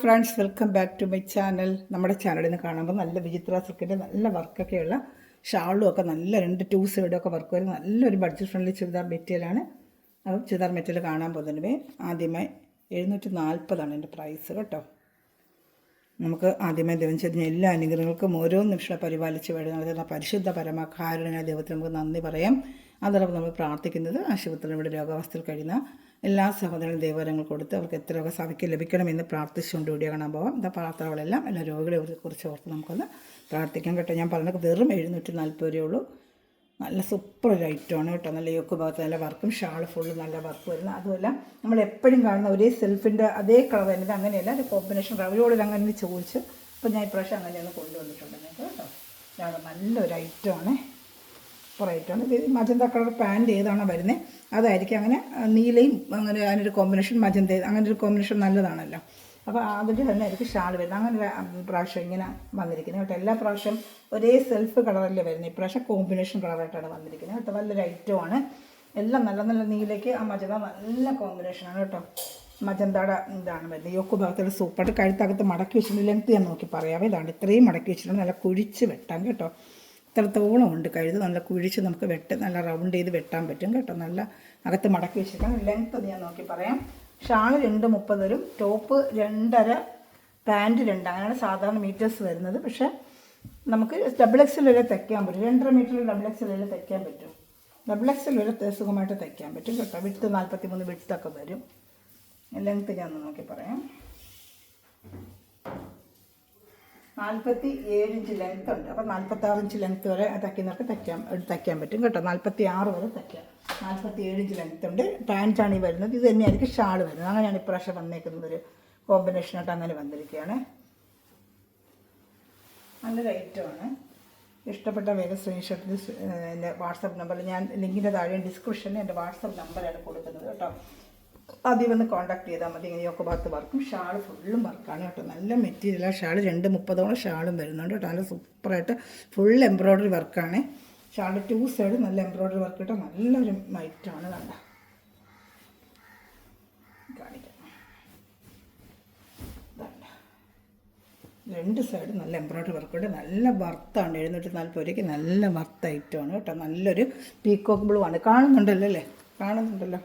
Friends, welcome back to my channel. നമ്മുടെ ചാനലിൽ നിന്ന് കാണുമ്പോൾ നല്ല വിചിത്ര സിൽക്കിൻ്റെ നല്ല വർക്കൊക്കെയുള്ള ഷാളും ഒക്കെ നല്ല 2 സൈഡൊക്കെ വർക്ക് വരുന്ന നല്ലൊരു ബഡ്ജറ്റ് ഫ്രണ്ട്ലി ചുരിദാർ മെറ്റീരിയലാണ്. അപ്പോൾ ചുരിദാർ മെറ്റീരിയൽ കാണാൻ പോകുന്നതിന് ആദ്യമായി 740 എൻ്റെ പ്രൈസ് കേട്ടോ. നമുക്ക് ആദ്യമായി ദൈവം ചെയ്ത എല്ലാ അനുഗ്രഹങ്ങൾക്കും ഓരോ നിമിഷം പരിപാലിച്ച് വരുന്ന പരിശുദ്ധ പരമകാരുണ്യ ദൈവത്തിന് നമുക്ക് നന്ദി പറയാം. അതോടൊപ്പം നമ്മൾ പ്രാർത്ഥിക്കുന്നത് ആശുപത്രിയുടെ രോഗാവസ്ഥയിൽ കഴിയുന്ന എല്ലാ സഹോദരങ്ങളും ദൈവവരങ്ങൾ കൊടുത്ത് അവർക്ക് എത്രയൊക്കെ സഭയ്ക്ക് ലഭിക്കണമെന്ന് പ്രാർത്ഥിച്ചുകൊണ്ട് വീഡിയോ കാണാൻ പോകാം. എന്താ പ്രാർത്ഥനകളെല്ലാം എല്ലാ രോഗികളെ കുറിച്ച് ഓർത്ത് നമുക്കൊന്ന് പ്രാർത്ഥിക്കാം കേട്ടോ. ഞാൻ പറഞ്ഞത് വെറും 740 രൂപയേ ഉള്ളൂ. നല്ല സൂപ്പർ ഒരു ഐറ്റമാണ് കേട്ടോ. നല്ല യോക്ക് ഭാഗത്ത് നല്ല വർക്കും ഷാള് ഫുള്ള് നല്ല വർക്ക് വരുന്നത്. അതുമല്ല നമ്മൾ എപ്പോഴും കാണുന്ന ഒരേ സെൽഫിൻ്റെ അതേ കളർ തന്നെ അങ്ങനെയല്ല, ഒരു കോമ്പിനേഷൻ അവരോട് അങ്ങനെ ചോദിച്ച് അപ്പോൾ ഞാൻ ഇപ്രാവശ്യം അങ്ങനെയൊന്ന് കൊണ്ടുവന്നിട്ടുണ്ട് കേട്ടോ. ഇതാണ് നല്ലൊരു ഐറ്റമാണ്, സൂപ്പർ ഐറ്റമാണ്. ഇത് മജന്ത കളർ പാൻറ്റ് ഏതാണോ വരുന്നത് അതായിരിക്കും. അങ്ങനെ നീലയും അങ്ങനെ അതിനൊരു കോമ്പിനേഷൻ മജന്ത അങ്ങനെ ഒരു കോമ്പിനേഷൻ നല്ലതാണല്ലോ. അപ്പോൾ അതിൻ്റെ തന്നെ ആയിരിക്കും ഷാൾ വരുന്നത്. അങ്ങനെ പ്രാവശ്യം ഇങ്ങനെ വന്നിരിക്കുന്നത് കേട്ടോ. എല്ലാ പ്രാവശ്യം ഒരേ സെൽഫ് കളറല്ലേ വരുന്നത്, ഇപ്രാവശ്യം കോമ്പിനേഷൻ കളറായിട്ടാണ് വന്നിരിക്കുന്നത് കേട്ടോ. നല്ലൊരു ഐറ്റമാണ്. എല്ലാം നല്ല നല്ല നീലയ്ക്ക് ആ മജന്ത നല്ല കോമ്പിനേഷനാണ് കേട്ടോ. മജന്തയുടെ ഇതാണ് വരുന്നത്. യോക്ക് ഭാഗത്തിൽ സൂപ്പറായിട്ട് കഴുത്തകത്ത് മടക്കി വെച്ചിട്ടുണ്ട്. ലെങ്ത്ത് ഞാൻ നോക്കി പറയാമേ. ഇതാണ് ഇത്രയും മടക്കി വെച്ചിട്ടുണ്ട്. നല്ല കുഴിച്ച് വെട്ടാം കേട്ടോ. ഇത്രത്തോളം ഉണ്ട് കഴുത്. നല്ല കുഴിച്ച് നമുക്ക് നല്ല റൗണ്ട് ചെയ്ത് വെട്ടാൻ പറ്റും കേട്ടോ. നല്ല അകത്ത് മടക്കി വെച്ചിരിക്കണം. ലെങ്ത്ത് ഞാൻ നോക്കി പറയാം. ഷാള് 2.30 വരും, ടോപ്പ് 2.5, പാൻറ്റ് 2, അങ്ങനെയാണ് സാധാരണ മീറ്റേഴ്സ് വരുന്നത്. പക്ഷേ നമുക്ക് XXL വരെ തയ്ക്കാൻ പറ്റും. 2.5 മീറ്ററിൽ XXL വരെ തയ്ക്കാൻ പറ്റും. XXL വരെ സുഖമായിട്ട് തയ്ക്കാൻ പറ്റും കേട്ടോ. വിട്ട് 43 വിട്ടൊക്കെ വരും. ലെങ്ത്ത് ഞാൻ നോക്കി പറയാം. 47 ഇഞ്ച് ലെങ്ത്ത് ഉണ്ട്. അപ്പോൾ 46 ഇഞ്ച് ലെങ്ത്ത് വരെ തയ്ക്കുന്നവർക്ക് തയ്ക്കാൻ പറ്റും കേട്ടോ. 46 വരെ തയ്ക്കാം. 47 ഇഞ്ച് ലെങ്ത്ത് ഉണ്ട്. പാൻറ്റാണ് ഈ വരുന്നത്. ഇത് തന്നെയായിരിക്കും ഷാൾ വരുന്നത്. അങ്ങനെയാണ് ഇപ്രാവശ്യം വന്നേക്കുന്നത്. ഒരു കോമ്പിനേഷനായിട്ട് അങ്ങനെ വന്നിരിക്കുകയാണ്. നല്ലൊരു ഐറ്റമാണ്. ഇഷ്ടപ്പെട്ട വേഗം സ്ക്രീൻഷോട്ടിൽ എൻ്റെ വാട്സപ്പ് നമ്പറിൽ ഞാൻ ലിങ്കിൻ്റെ താഴെ ഡിസ്ക്രിപ്ഷനിൽ എൻ്റെ വാട്സപ്പ് നമ്പറാണ് കൊടുക്കുന്നത് കേട്ടോ. ആദ്യം വന്ന് കോൺടാക്ട് ചെയ്താൽ മതി. ഇങ്ങനെയൊക്കെ ഭാഗത്ത് വർക്കും ഷാൾ ഫുള്ളും വർക്കാണ് കേട്ടോ. നല്ല മെറ്റീരിയലാണ്. ഷാൾ 2.30 ഷാളും വരുന്നുണ്ട് കേട്ടോ. നല്ല സൂപ്പറായിട്ട് ഫുൾ എംബ്രോയ്ഡറി വർക്കാണ്. ഷാൾ 2 സൈഡ് നല്ല എംബ്രോയ്ഡറി വർക്ക് കേട്ടോ. നല്ലൊരു ഐറ്റമാണ്. കണ്ട കാണിക്കാം. 2 സൈഡ് നല്ല എംബ്രോയ്ഡറി വർക്കുണ്ട്. നല്ല വർത്താണ്. 740 രൂപയ്ക്ക് നല്ല വർത്ത് ഐറ്റമാണ് കേട്ടോ. നല്ലൊരു പീക്കോക്ക് ബ്ലൂ ആണ്. കാണുന്നുണ്ടല്ലോ അല്ലേ? കാണുന്നുണ്ടല്ലോ.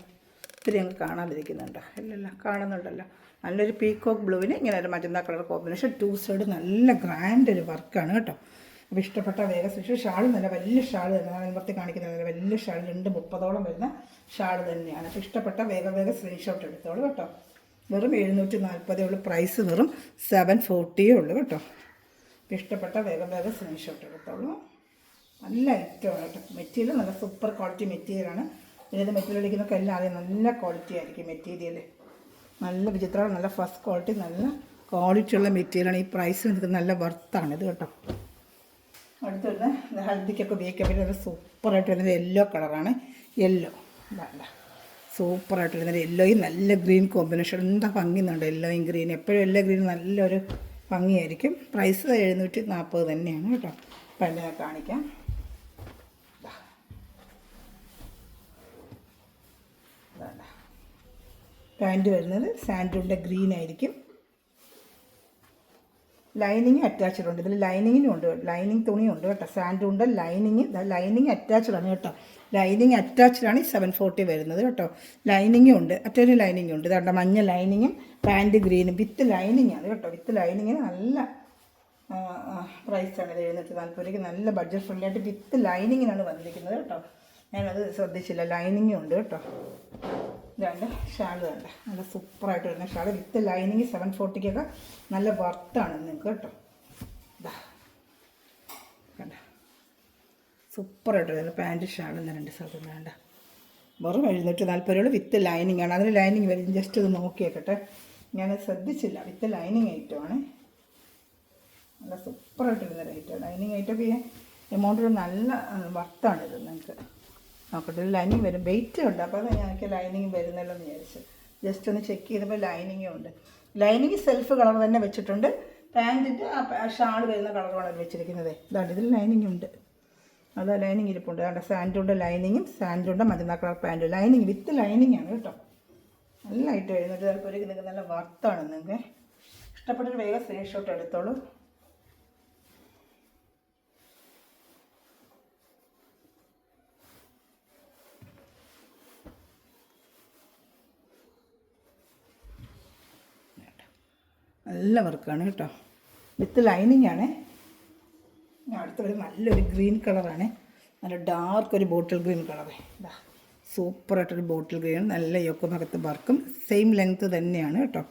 ഒത്തിരി ഞങ്ങൾ കാണാതിരിക്കുന്നുണ്ടോ? ഇല്ലല്ല, കാണുന്നുണ്ടല്ലോ. നല്ലൊരു പീക്കോക്ക് ബ്ലൂവിന് ഇങ്ങനെ ഒരു മജന്ത കളർ കോമ്പിനേഷൻ. 2 സൈഡ് നല്ല ഗ്രാൻഡ് ഒരു വർക്കാണ് കേട്ടോ. അപ്പോൾ ഇഷ്ടപ്പെട്ട വേഗം സ്റ്റിച്ച്. ഷാൾ നല്ല വലിയ ഷാൾ തന്നെ അതിനകത്ത് കാണിക്കുന്നത്. വലിയ ഷാൾ 2.30 വരുന്ന ഷാൾ തന്നെയാണ്. അപ്പോൾ ഇഷ്ടപ്പെട്ട വേഗം സ്ക്രീൻഷോട്ട് എടുത്തോളൂ കേട്ടോ. വെറും 740 ഉള്ളൂ. പ്രൈസ് വെറും 740 ഉള്ളൂ കേട്ടോ. അപ്പോൾ ഇഷ്ടപ്പെട്ട വേഗം സ്ക്രീൻഷോട്ട് എടുത്തോളൂ. നല്ല ഐറ്റമാണ് കേട്ടോ. മെറ്റീരിയൽ നല്ല സൂപ്പർ ക്വാളിറ്റി മെറ്റീരിയലാണ്. ഏത് മെറ്റീരിയൽ അടിക്കുന്നൊക്കെ എല്ലാം അറിയാം. നല്ല ക്വാളിറ്റി ആയിരിക്കും മെറ്റീരിയൽ. നല്ല വിചിത്രമാണ്. നല്ല ഫസ്റ്റ് ക്വാളിറ്റി നല്ല ക്വാളിറ്റിയുള്ള മെറ്റീരിയലാണ്. ഈ പ്രൈസ് എനിക്ക് നല്ല വർത്താണ് ഇത് കേട്ടോ. അടുത്ത് വരുന്നത് ഹൽദിക്കൊക്കെ ഉപയോഗിക്കാൻ പറ്റുന്ന നല്ല സൂപ്പറായിട്ട് വരുന്നത് യെല്ലോ കളറാണ്. യെല്ലോ വേണ്ട, സൂപ്പറായിട്ട് വരുന്നത് യെല്ലോയും നല്ല ഗ്രീൻ കോമ്പിനേഷൻ. എന്താ ഭംഗിയുന്നുണ്ട് യെല്ലോയും ഗ്രീൻ. എപ്പോഴും യെല്ലോ ഗ്രീൻ നല്ലൊരു ഭംഗിയായിരിക്കും. പ്രൈസ് 740 തന്നെയാണ് കേട്ടോ. അപ്പം എന്നെ ഞാൻ കാണിക്കാം. പാൻറ്റ് വരുന്നത് സാൻഡൂണിൻ്റെ ഗ്രീൻ ആയിരിക്കും. ലൈനിങ് അറ്റാച്ച്ഡ് ഉണ്ട്. ഇതിൽ ലൈനിങ്ങിനും ഉണ്ട്, ലൈനിങ് തുണിയുണ്ട് കേട്ടോ. സാൻഡൂണിൻ്റെ ലൈനിങ് അറ്റാച്ച്ഡ് ആണ് കേട്ടോ. ലൈനിങ് അറ്റാച്ച്ഡ് ആണ് ഈ 740 വരുന്നത് കേട്ടോ. ലൈനിങ്ങും ഉണ്ട്, മറ്റൊരു ലൈനിങ്ങും ഉണ്ട്. ഇതാണ്ട മഞ്ഞ ലൈനിങ്ങും പാൻറ്റ് ഗ്രീനും വിത്ത് ലൈനിങ് ആണ് കേട്ടോ. വിത്ത് ലൈനിങ്ങിന് നല്ല പ്രൈസാണ്. 740 രൂപയ്ക്ക് നല്ല ബഡ്ജറ്റ് ഫ്രണ്ട്ലി ആയിട്ട് വിത്ത് ലൈനിങ്ങിനാണ് വന്നിരിക്കുന്നത് കേട്ടോ. ഞാനത് ശ്രദ്ധിച്ചില്ല. ലൈനിങ്ങും ഉണ്ട് കേട്ടോ. രണ്ട് ഷാൾ വേണ്ട, നല്ല സൂപ്പറായിട്ട് വരുന്ന ഷാൾ വിത്ത് ലൈനിങ്. 740 നല്ല വർത്താണ് നിങ്ങൾക്ക് കേട്ടോ. ഇതാ കണ്ട സൂപ്പറായിട്ട് വരുന്ന പാൻറ്റ് ഷാൾ. 2 സ്ഥലത്തും വേണ്ട. വെറും 740 രൂപ വിത്ത് ലൈനിങ് ആണ്. അതിന് ലൈനിങ് വരും. ജസ്റ്റ് ഇത് നോക്കിയേക്കട്ടെ, ഞാൻ ശ്രദ്ധിച്ചില്ല. വിത്ത് ലൈനിങ് ഐറ്റമാണ്. നല്ല സൂപ്പറായിട്ട് വരുന്ന ഐറ്റമാണ്. ലൈനിങ് ഐറ്റമൊക്കെ എമൗണ്ട് നല്ല വർത്താണിത്. നിങ്ങൾക്ക് നോക്കട്ടെ, ലൈനിങ് വരും. വെയിറ്റ് ഉണ്ട്. അപ്പോൾ അത് ഞങ്ങൾക്ക് ലൈനിങ് വരുന്നല്ലോ എന്ന് വിചാരിച്ചു. ജസ്റ്റ് ഒന്ന് ചെക്ക് ചെയ്തപ്പോൾ ലൈനിങ്ങും ഉണ്ട്. ലൈനിങ് സെൽഫ് കളർ തന്നെ വെച്ചിട്ടുണ്ട്. പാൻറ്റിൻ്റെ ആ ഷാൾ വരുന്ന കളറുമാണ് വെച്ചിരിക്കുന്നത്. ഇതാണ് ഇതിൽ ലൈനിങ് ഉണ്ട്. അത് ലൈനിങ് ഇരിപ്പുണ്ട്. അതുകൊണ്ട് സാൻഡൂണിൻ്റെ ലൈനിങ്ങും സാൻഡൂണിൻ്റെ മജന്ത കളർ പാൻറ്റും. ലൈനിങ് വിത്ത് ലൈനിങ് ആണ് കേട്ടോ. നല്ല ഐറ്റം 740 നിങ്ങൾക്ക് നല്ല വർത്താണ്. നിങ്ങൾക്ക് ഇഷ്ടപ്പെട്ടൊരു വേഗം സ്ക്രീൻഷോട്ട് എടുത്തോളൂ. നല്ല വർക്കാണ് കേട്ടോ, വിത്ത് ലൈനിങ് ആണ്. അടുത്തൊരു നല്ലൊരു ഗ്രീൻ കളറാണ്, നല്ല ഡാർക്ക് ഒരു ബോട്ടിൽ ഗ്രീൻ കളറ്. ഇതാ സൂപ്പറായിട്ടൊരു ബോട്ടിൽ ഗ്രീൻ, നല്ല യോക്ക് ഭാഗത്ത് വർക്കും സെയിം ലെങ്ത്ത് തന്നെയാണ് കേട്ടോ.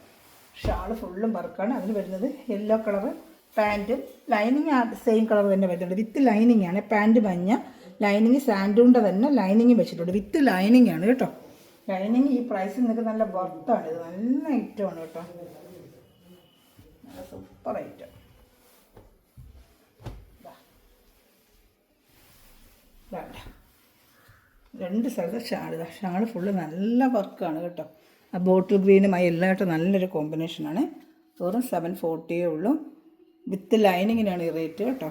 ഷാള് ഫുള്ളും വർക്കാണ്. അതിൽ വരുന്നത് yellow colour, pant lining same colour തന്നെ വരുന്നുണ്ട്. വിത്ത് ലൈനിങ് ആണ്. പാൻറ്റ് മഞ്ഞ, ലൈനിങ് സാൻഡൂണിൻ്റെ തന്നെ ലൈനിങ് വെച്ചിട്ടുണ്ട്. വിത്ത് ലൈനിങ് ആണ് കേട്ടോ. ലൈനിങ് ഈ പ്രൈസിൽ നിങ്ങൾക്ക് നല്ല വർത്താണ്. ഇത് നല്ല ഐറ്റമാണ് കേട്ടോ, നല്ല സൂപ്പർ ഐറ്റം. രണ്ട് സ്ഥലത്ത് ഷാള് ഫുള്ള് നല്ല വർക്കാണ് കേട്ടോ. ആ ബോട്ടിൽ ഗ്രീനുമായി എല്ലായിട്ടും നല്ലൊരു കോമ്പിനേഷനാണ്. വെറും 740 ഉള്ളൂ. വിത്ത് ലൈനിങ്ങിനാണ് ഈ റേറ്റ് കേട്ടോ.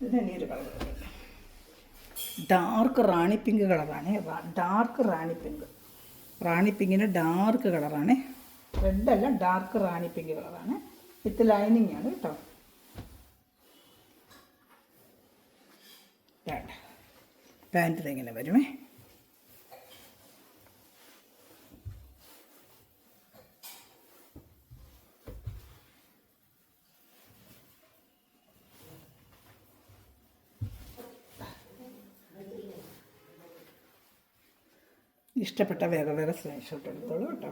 ഇതിനൊരു കളർ ഡാർക്ക് റാണി പിങ്ക് കളറാണ്. ഡാർക്ക് റാണി പിങ്ക്, റാണി പിങ്കിന് ഡാർക്ക് കളറാണ്. റെഡല്ല, ഡാർക്ക് റാണി പിങ്ക് കളറാണ്. വിത്ത് ലൈനിങ് ആണ് കേട്ടോ. പാൻറ്റ് ഇങ്ങനെ വരുമേ. ഇഷ്ടപ്പെട്ട വേഗം സ്ക്രീൻഷോട്ട് എടുത്തോളൂ കേട്ടോ.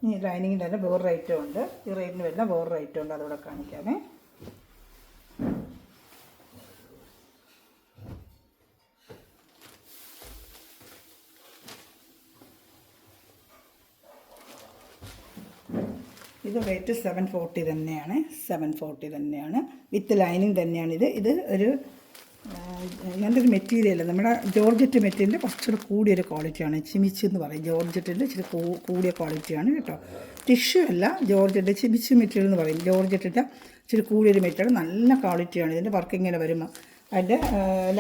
ഈ ലൈനിങ്ങിൻ്റെ തന്നെ വേറൊരു ഐറ്റം ഉണ്ട്. ഈ റേറ്റിന് വരുന്ന വേറൊരു ഐറ്റം ഉണ്ട്, അതിവിടെ കാണിക്കാമേ. ഇത് റേറ്റ് 740 തന്നെയാണ്. 740 തന്നെയാണ്. വിത്ത് ലൈനിങ് തന്നെയാണിത്. ഇത് ഒരു നല്ലൊരു മെറ്റീരിയൽ, നമ്മുടെ ജോർജറ്റ് മെറ്റീരിയലിൻ്റെ കുറച്ചുകൂടെ കൂടിയൊരു ക്വാളിറ്റിയാണ്. ചിമിച്ച് എന്ന് പറയും. ജോർജറ്റിൻ്റെ ഇച്ചിരി കൂടിയ ക്വാളിറ്റിയാണ് കേട്ടോ. ടിഷ്യൂ അല്ല, ജോർജറ്റ് ചിമിച്ച് മെറ്റീരിയൽ എന്ന് പറയും. ജോർജറ്റിൻ്റെ ഇച്ചിരി കൂടിയൊരു മെറ്റീരിയൽ, നല്ല ക്വാളിറ്റിയാണ്. ഇതിൻ്റെ വർക്ക് ഇങ്ങനെ വരുമ്പോൾ അതിൻ്റെ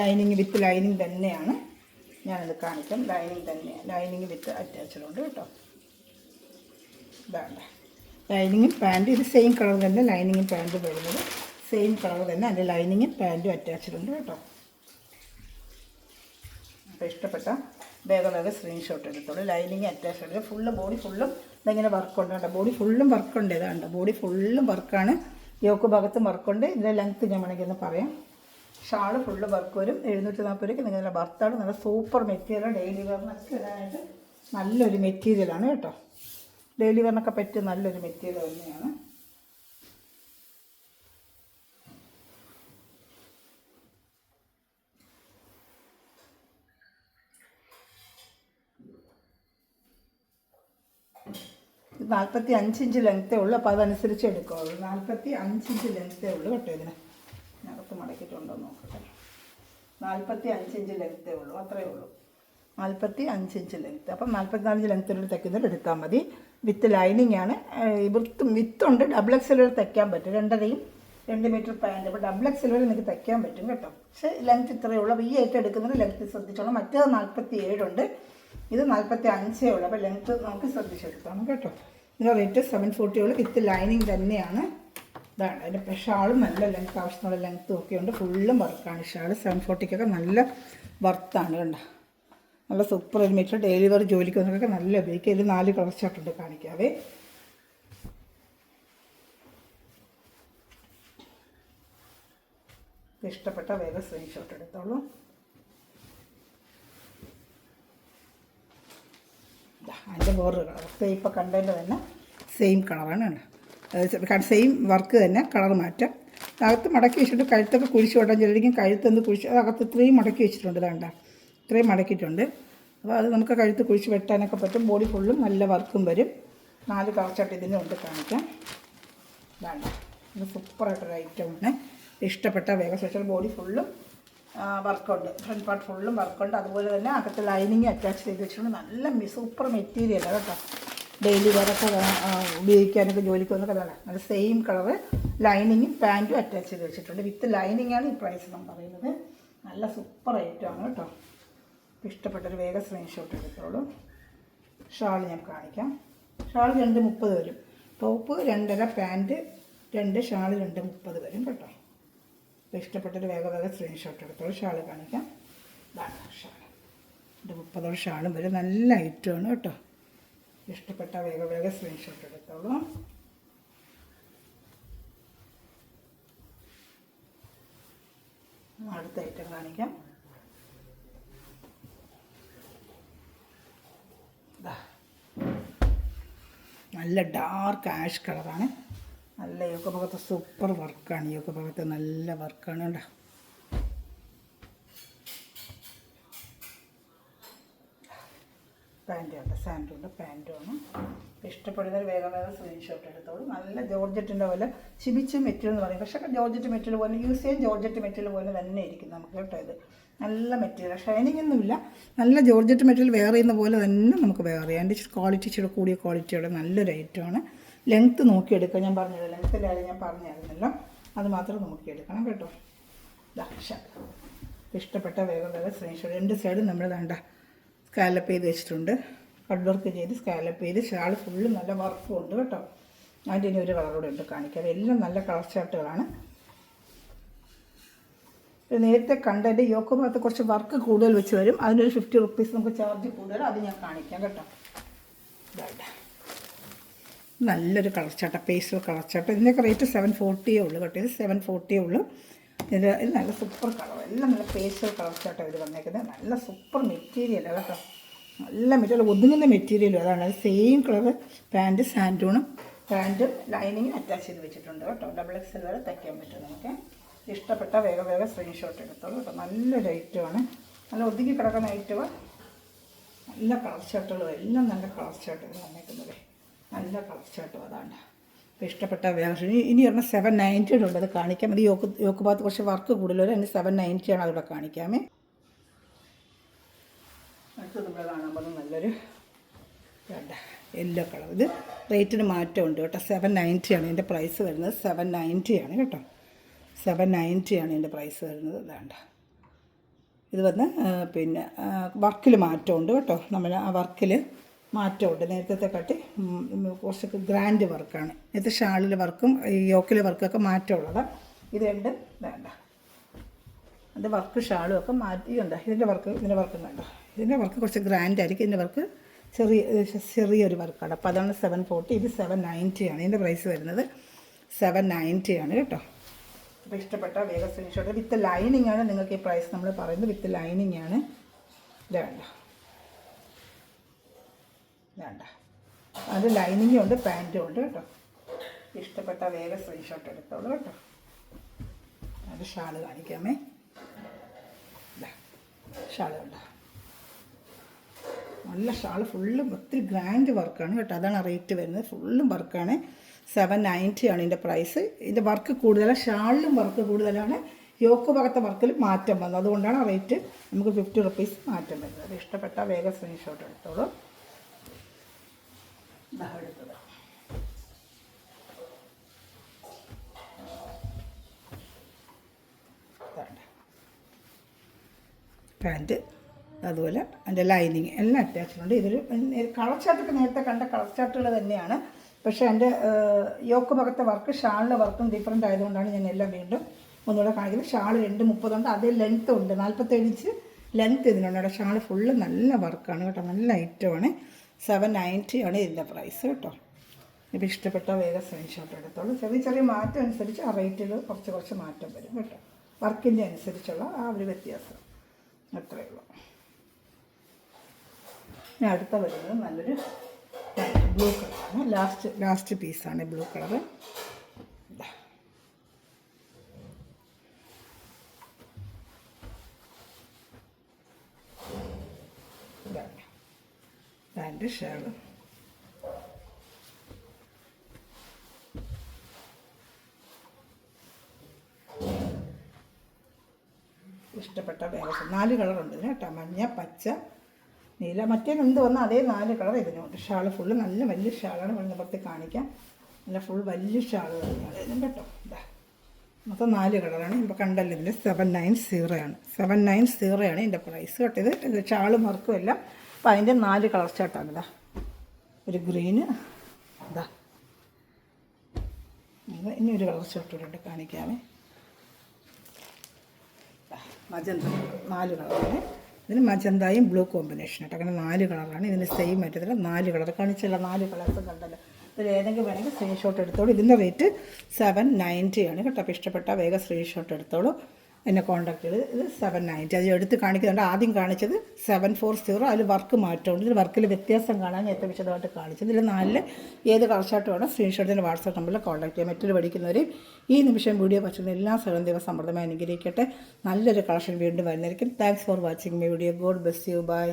ലൈനിങ് വിത്ത് ലൈനിങ് തന്നെയാണ്. ഞാനത് കാണിക്കാം. ലൈനിങ് തന്നെയാണ്, ലൈനിങ് വിത്ത് അറ്റാച്ച്ഡുണ്ട് കേട്ടോ. ഇതാണ് ലൈനിങ്ങും പാൻറ്റും. ഇത് സെയിം കളർ തന്നെ ലൈനിങ്ങും പാൻറ്റും വരുന്നത്. സെയിം കളർ തന്നെ അതിൻ്റെ ലൈനിങ്ങും പാൻറ്റും അറ്റാച്ച്ഡുണ്ട് കേട്ടോ. അപ്പോൾ ഇഷ്ടപ്പെട്ട വേഗം സ്ക്രീൻഷോട്ട് എടുത്തോളൂ. ലൈനിങ് അറ്റാച്ച്ഡ് ഫുള്ള് ബോഡി ഫുള്ളും ഇതെങ്ങനെ വർക്കുണ്ട് കേട്ടോ. ബോഡി ഫുള്ളും വർക്കുണ്ട്. ഇതാണ്ട് ബോഡി ഫുള്ളും വർക്കാണ്. യോക്ക് ഭാഗത്തും വർക്കുണ്ട്. ഇതിൻ്റെ ലെങ്ത്ത് ഞാൻ വേണമെങ്കിൽ ഒന്ന് പറയാം. ഷാള് ഫുള്ള് വർക്ക് വരും. 740 രൂപയ്ക്ക് നിങ്ങളുടെ ഭർത്താവ് നല്ല സൂപ്പർ മെറ്റീരിയൽ. ഡെയിലി വെയറിനൊക്കെ ഇടാനായിട്ട് നല്ലൊരു മെറ്റീരിയലാണ് കേട്ടോ. ഡെയിലി വെയറിനൊക്കെ പറ്റിയ നല്ലൊരു മെറ്റീരിയൽ തന്നെയാണ്. ഇത് 45 ഇഞ്ച് ലെങ്ത്തേ ഉള്ളൂ. അപ്പോൾ അതനുസരിച്ച് എടുക്കുള്ളൂ. 45 ഇഞ്ച് ലെങ്ത്തേ ഉള്ളൂ കേട്ടോ. ഇതിന് അകത്ത് മടക്കിയിട്ടുണ്ടോ നോക്കട്ടെ. 45 ഇഞ്ച് ലെങ്ത്തേ ഉള്ളൂ, അത്രയേ ഉള്ളൂ. 45 ഇഞ്ച് ലെങ്ത്ത്. അപ്പം 44 ഇഞ്ച് ലെങ്ത്തിലൂടെ തയ്ക്കുന്നതിൽ എടുത്താൽ മതി. വിത്ത് ലൈനിങ് ആണ്. വിത്തുണ്ട്. ഡബിൾ എക്സ് എൽ തയ്ക്കാൻ പറ്റും. 2 മീറ്റർ പാൻറ്റ്. അപ്പോൾ ഡബിൾ എക്സ് എൽ നിങ്ങൾക്ക് തയ്ക്കാൻ പറ്റും കേട്ടോ. പക്ഷേ ലെങ്ത്ത് ഇത്രയേ ഉള്ളൂ. അപ്പോൾ ഈ ആയിട്ട് എടുക്കുന്നത് ലെങ്ത്ത് ശ്രദ്ധിച്ചോളാം. മറ്റേത് 47 ഉണ്ട്, ഇത് 45 ഉള്ളൂ. അപ്പോൾ ലെങ്ത്ത് നമുക്ക് ശ്രദ്ധിച്ചെടുക്കണം കേട്ടോ. ഇതിൻ്റെ റേറ്റ് 740 ഉള്ളൂ. വിത്ത് ലൈനിങ് തന്നെയാണ്. ഇതാണ് അതിൻ്റെ ഷാളും നല്ല ലെങ്ത്ത്, ആവശ്യമുള്ള ലെങ്ത്തും ഒക്കെ ഉണ്ട്. ഫുള്ളും വർക്കാണ് ഷാള്. 740 നല്ല വർത്താണ് കണ്ടോ. നല്ല സൂപ്പർ ഒരു മീറ്റർ ഡെയിലി വെയർ ജോലിക്ക് വന്നതൊക്കെ നല്ല ഉപയോഗിക്കുക. ഇതിൽ 4 കളർ ചാർട്ടുണ്ട്, കാണിക്കാവേ. ഇഷ്ടപ്പെട്ട വേഗം സ്ക്രീൻഷോട്ട് എടുത്തോളൂ. അതിൻ്റെ വേറൊരു കളർ ഇപ്പോൾ കണ്ടതിൻ്റെ തന്നെ സെയിം കളറാണ്. സെയിം വർക്ക് തന്നെ, കളർ മാറ്റം. അകത്ത് മടക്കി വെച്ചിട്ട് കഴുത്തൊക്കെ കുഴിച്ച് വിടാൻ ചിലരിക്കും. കഴുത്തൊന്ന് കുഴിച്ച് അകത്ത് ഇത്രയും മടക്കി വെച്ചിട്ടുണ്ട്. ഇതാണ്ട ഇത്രയും മടക്കിയിട്ടുണ്ട്. അപ്പോൾ അത് നമുക്ക് കഴുത്ത് കുഴിച്ച് വെട്ടാനൊക്കെ പറ്റും. ബോഡി ഫുള്ളും നല്ല വർക്കും വരും. 4 കളർ ചാർട്ട് ഇതിനും ഉണ്ട്, കാണിക്കാം. ഇതാണ് ഇത് സൂപ്പറായിട്ടൊരു ഐറ്റമാണ്. ഇഷ്ടപ്പെട്ട വേഗം സ്പെഷ്യൽ. ബോഡി ഫുള്ളും വർക്കുണ്ട്, ഫ്രണ്ട് പാർട്ട് ഫുള്ളും വർക്കുണ്ട്. അതുപോലെ തന്നെ അകത്ത് ലൈനിങ് അറ്റാച്ച് ചെയ്ത് വെച്ചിട്ടുണ്ട്. നല്ല സൂപ്പർ മെറ്റീരിയലാണ് കേട്ടോ. ഡെയിലി വെയറൊക്കെ ഉപയോഗിക്കാനൊക്കെ ജോലിക്കൊക്കെ നല്ല സെയിം കളറ് ലൈനിങ്ങും പാൻറ്റും അറ്റാച്ച് ചെയ്ത് വെച്ചിട്ടുണ്ട്. വിത്ത് ലൈനിങ്ങാണ് ഈ പ്രൈസ് നമ്മൾ പറയുന്നത്. നല്ല സൂപ്പർ ഐറ്റമാണ് കേട്ടോ. ഇഷ്ടപ്പെട്ടൊരു വേഗം സ്ക്രീൻഷോട്ട് എടുത്തോളൂ. ഷാൾ ഞാൻ കാണിക്കാം. ഷാൾ 2.30 വരും. ടോപ്പ് 2.5, പാൻറ്റ് 2, ഷാൾ 2.30 വരും കേട്ടോ. അപ്പോൾ ഇഷ്ടപ്പെട്ടൊരു വേഗം സ്ക്രീൻഷോട്ട് എടുത്തോളൂ. ഷാൾ കാണിക്കാം. ഇതാണ് ഷാൾ. 2.30 ഷാളും വരും. നല്ല ഐറ്റമാണ് കേട്ടോ. ഇഷ്ടപ്പെട്ട വേഗം സ്ക്രീൻഷോട്ട് എടുത്തോളൂ. അടുത്ത ഐറ്റം കാണിക്കാം. നല്ല ഡാർക്ക് ആഷ് കളറാണ്. നല്ല യോക്ക് ഭാഗത്ത് സൂപ്പർ വർക്കാണ്. യോക്ക് ഭാഗത്ത് നല്ല വർക്കാണ് കേട്ടോ. പാൻറ്റുണ്ട്, സാൻഡുണ്ട്, പാൻറ്റുമാണ്. ഇഷ്ടപ്പെടുന്നൊരു വേഗം സ്ക്രീൻഷോട്ട് എടുത്തോളൂ. നല്ല ജോർജറ്റിൻ്റെ പോലെ ചിബിച്ച് മെറ്റീരിയൽ എന്ന് പറയും. പക്ഷേ ജോർജറ്റ് മെറ്റീരിയൽ പോലെ യൂസ് ചെയ്യാൻ ജോർജറ്റ് മെറ്റീരിയൽ പോലെ തന്നെ ഇരിക്കും നമുക്ക് കേട്ടോ. ഇത് നല്ല മെറ്റീരിയൽ, ഷൈനിങ് ഒന്നുമില്ല. നല്ല ജോർജറ്റ് മെറ്റീരിയൽ വെയർ ചെയ്യുന്ന പോലെ തന്നെ നമുക്ക് വെയർ ചെയ്യാം. അതിൻ്റെ ക്വാളിറ്റി ഇച്ചിരി കൂടിയ ക്വാളിറ്റിയുടെ നല്ലൊരു ഐറ്റമാണ്. ലെങ്ത്ത് നോക്കിയെടുക്കുക. ഞാൻ പറഞ്ഞത് ലെങ്ത്തിലായാലും ഞാൻ പറഞ്ഞായിരുന്നല്ലോ, അത് മാത്രം നോക്കിയെടുക്കണം കേട്ടോ. ഇഷ്ടപ്പെട്ട വേഗം സ്ക്രീൻഷോട്ട്. 2 സൈഡും നമ്മൾ വേണ്ട സ്കാലപ്പ് ചെയ്ത് വെച്ചിട്ടുണ്ട്. കട്ട് വർക്ക് ചെയ്ത് സ്കാലപ്പ് ചെയ്ത് ഷാൾ ഫുള്ള് നല്ല വർക്കും ഉണ്ട് കേട്ടോ. അതിൻ്റെ ഇനി ഒരു കളറൂടെ ഉണ്ട് കാണിക്കാം. എല്ലാം നല്ല കളർ ചാർട്ടുകളാണ്. നേരത്തെ കണ്ടതിൻ്റെ യോക്ക് ഭാഗത്ത് കുറച്ച് വർക്ക് കൂടുതൽ വെച്ച് വരും. അതിനൊരു 50 റുപ്പീസ് നമുക്ക് ചാർജ് കൂടുതൽ. അത് ഞാൻ കാണിക്കാം കേട്ടോ. നല്ലൊരു കളർ ചാട്ട, പേസ്റ്റൽ കളർ ചാട്ട. ഇതിൻ്റെയൊക്കെ റേറ്റ് 740 ഉള്ളൂ കേട്ടോ. ഇത് 740 ഉള്ളൂ. ഇത് നല്ല സൂപ്പർ കളർ, എല്ലാം നല്ല പേസ്റ്റൽ കളർ ചാട്ടം ഇത് വന്നേക്കുന്നത്. നല്ല സൂപ്പർ മെറ്റീരിയലാണ് കേട്ടോ. നല്ല മെറ്റീരിയൽ, ഒതുങ്ങുന്ന മെറ്റീരിയലും അതാണ്. അത് സെയിം കളർ പാൻറ്റ്, സാൻഡൂണും പാൻറ്റും ലൈനിങ്ങും അറ്റാച്ച് ചെയ്ത് വെച്ചിട്ടുണ്ട് കേട്ടോ. XXL വരെ തയ്ക്കാൻ പറ്റും നമുക്ക്. ഇഷ്ടപ്പെട്ട വേഗം സ്ക്രീൻഷോട്ട് എടുത്തോളൂ കേട്ടോ. നല്ലൊരു ഐറ്റമാണ്. നല്ല ഒതുങ്ങി കിടക്കുന്ന ഐറ്റമാണ്. നല്ല കളർ ചാട്ടുകളും എല്ലാം നല്ല കളർ ചാട്ടുകൾ വന്നേക്കുന്നത്. നല്ല കളർ ചാട്ടും അതാണ്. അപ്പോൾ ഇഷ്ടപ്പെട്ട വേഗം ഇനി പറഞ്ഞാൽ 790 ഉണ്ട്. അത് കാണിക്കാം. അത് യോക്ക് ഭാഗത്ത് കുറച്ച് വർക്ക് കൂടുതൽ. അതിന് 790 ആണ് അതിവിടെ കാണിക്കാമേ. അടുത്തത് ഇവിടെ കാണാൻ പോകുന്നത് നല്ലൊരു യെല്ലോ കളർ. ഇത് റേറ്റിന് മാറ്റമുണ്ട് കേട്ടോ. 790 ആണ് ഇതിൻ്റെ പ്രൈസ് വരുന്നത്. 790 ആണ് കേട്ടോ. 790 ആണ് ഇതിൻ്റെ പ്രൈസ് വരുന്നത്. വേണ്ട ഇത് വന്ന് പിന്നെ വർക്കിൽ മാറ്റമുണ്ട് കേട്ടോ. നമ്മൾ ആ വർക്കിൽ മാറ്റമുണ്ട്. നേരത്തെ കാട്ടി കുറച്ചൊക്കെ ഗ്രാൻഡ് വർക്കാണ്. നേരത്തെ ഷാളിലെ വർക്കും യോക്കിലെ വർക്കൊക്കെ മാറ്റമുള്ളതാണ്. ഇത് രണ്ട് വേണ്ട. അതിൻ്റെ വർക്ക് ഷാളും ഒക്കെ മാറ്റിയുണ്ട്. ഇതിൻ്റെ വർക്കും വേണ്ട. ഇതിൻ്റെ വർക്ക് കുറച്ച് ഗ്രാൻഡ് ആയിരിക്കും. ഇതിൻ്റെ വർക്ക് ചെറിയൊരു വർക്കാണ്. അപ്പോൾ അതാണ് 740. ഇത് 790 ആണ് ഇതിൻ്റെ പ്രൈസ് വരുന്നത്. 790 ആണ് കേട്ടോ. അപ്പോൾ ഇഷ്ടപ്പെട്ട വേഗം സ്ക്രീൻഷോട്ട്. വിത്ത് ലൈനിങ് ആണ് നിങ്ങൾക്ക് ഈ പ്രൈസ് നമ്മൾ പറയുന്നത്. വിത്ത് ലൈനിങ് ആണ്. വേണ്ട അത് ലൈനിങ്ങും ഉണ്ട്, പാൻറ്റും ഉണ്ട് കേട്ടോ. ഇഷ്ടപ്പെട്ട വേഗം സ്ക്രീൻഷോട്ട് എടുത്തോളൂ കേട്ടോ. അത് ഷാള് കാണിക്കാമേ. ഷാള് കണ്ടോ, നല്ല ഷാള് ഫുള്ളും ഒത്തിരി ഗ്രാൻഡ് വർക്കാണ് കേട്ടോ. അതാണ് റേറ്റ് വരുന്നത്. ഫുള്ളും വർക്കാണ്. 790 ആണ് ഇതിൻ്റെ പ്രൈസ്. ഇതിൻ്റെ വർക്ക് കൂടുതലാണ്. ഷാളിലും വർക്ക് കൂടുതലാണ്. യോക്ക് ഭാഗത്തെ വർക്കിൽ മാറ്റം വന്നു. അതുകൊണ്ടാണ് റേറ്റ് നമുക്ക് 50 റുപ്പീസ് മാറ്റം വരുന്നത്. ഇഷ്ടപ്പെട്ട വേഗം സ്ക്രീൻഷോട്ട് എടുത്തോളൂ. എടുത്തത് പാൻറ്റ്, അതുപോലെ അതിൻ്റെ ലൈനിങ് എല്ലാം അറ്റാച്ച്മെൻറ്റ്. ഇതൊരു കളർ ചാർട്ടൊക്കെ നേരത്തെ കണ്ട കളർ ചാർട്ടുകൾ തന്നെയാണ്. പക്ഷേ എൻ്റെ യോക്ക് ഭാഗത്തെ വർക്ക് ഷാളിൻ്റെ വർക്കും ഡിഫറെൻ്റ് ആയതുകൊണ്ടാണ് ഞാൻ എല്ലാം വീണ്ടും ഒന്നുകൂടെ കാണിക്കുന്നത്. ഷാൾ 230 ഉണ്ട്. അതേ ലെങ്ത്ത് ഉണ്ട്. 47 ഇഞ്ച് ലെങ്ത്ത് ഇതിനുണ്ട്. അവിടെ ഷാൾ ഫുള്ള് നല്ല വർക്കാണ് കേട്ടോ. നല്ല ഐറ്റമാണ്. 790 ആണ് ഇതിൻ്റെ പ്രൈസ് കേട്ടോ. ഇപ്പോൾ ഇഷ്ടപ്പെട്ട വേഗം സ്ക്രീൻഷോട്ട് എടുത്തോളൂ. ചെറിയ മാറ്റം അനുസരിച്ച് ആ റേറ്റിൽ കുറച്ച് മാറ്റം വരും കേട്ടോ. വർക്കിൻ്റെ അനുസരിച്ചുള്ള ആ ഒരു വ്യത്യാസം അത്രയേ ഉള്ളൂ. ഞാൻ അടുത്ത വരുന്നത് നല്ലൊരു ബ്ലൂ കളറാണ്. ലാസ്റ്റ് പീസാണ് ബ്ലൂ കളറ്. പാൻറ്റ് ഷാള് ഇഷ്ടപ്പെട്ട കേട്ടോ. വേഗം 4 കളറുണ്ട് ഇതിന് കേട്ടോ. മഞ്ഞ, പച്ച, നീല, മറ്റേ എന്ത് വന്നാൽ അതേ 4 കളർ ഇതിനുണ്ട്. ഷാൾ ഫുള്ള് നല്ല വലിയ ഷാളാണ്. വെള്ളപ്പുറത്ത് കാണിക്കാം. നല്ല ഫുൾ വലിയ ഷാൾ തന്നെയാണ് ഇതിനും കേട്ടോ. ഇതാ മൊത്തം 4 കളറാണ്. ഇപ്പോൾ കണ്ടല്ലോ ഇതിൽ 790 ആണ്. 790 ആണ് ഇതിൻ്റെ പ്രൈസ് കേട്ടോ. ഇത് ഷാളും വർക്കും എല്ലാം. അപ്പോൾ അതിൻ്റെ 4 കളർ ചാട്ടാണ്. ഇതാ ഒരു ഗ്രീന്, ഇതാ ഇനി ഒരു കളർ ഷർട്ട് കാണിക്കാമേ. മജന്ത 4 കളറാണ് ഇതിന്. മജന്തയും ബ്ലൂ കോമ്പിനേഷൻ ആയിട്ട് അങ്ങനെ 4 കളറാണ് ഇതിന്. സെയിം ആയിട്ട് 4 കളർ കാണിച്ചല്ല. 4 കളേഴ്സും കണ്ടല്ലോ. ഇതിൽ ഏതെങ്കിലും വേണമെങ്കിൽ സ്ക്രീൻഷോട്ട് എടുത്തോളൂ. ഇതിൻ്റെ റേറ്റ് 790 ആണ് കേട്ടോ. അപ്പോൾ ഇഷ്ടപ്പെട്ടാൽ വേഗം സ്ക്രീൻഷോട്ട് എടുത്തോളൂ. എന്നെ കോൺടാക്ട് ചെയ്ത്. ഇത് 790 അത് എടുത്ത് കാണിക്കുന്നുണ്ട്. ആദ്യം കാണിച്ചത് 740. അതിൽ വർക്ക് മാറ്റമുണ്ട്. ഇതിൽ വർക്കിൽ വ്യത്യാസം കാണാൻ ഏറ്റവും വിശദമായിട്ട് കാണിച്ചത്. ഇതിൽ 4 ഏത് കളർഷാട്ട് വേണം സ്ക്രീൻഷോട്ടിൻ്റെ വാട്സാപ്പ് നമ്പറിൽ കോൺടാക്ട് ചെയ്യാം. മറ്റൊരു പഠിക്കുന്നവരെയും ഈ നിമിഷം വീഡിയോ പറ്റുന്ന എല്ലാ സകലം ദിവസം സമൃദ്ധമായി അനുഗ്രഹിക്കട്ടെ. നല്ലൊരു കളക്ഷൻ വീണ്ടും വരുന്നതായിരിക്കും. Thanks for watching my video. God bless you. By.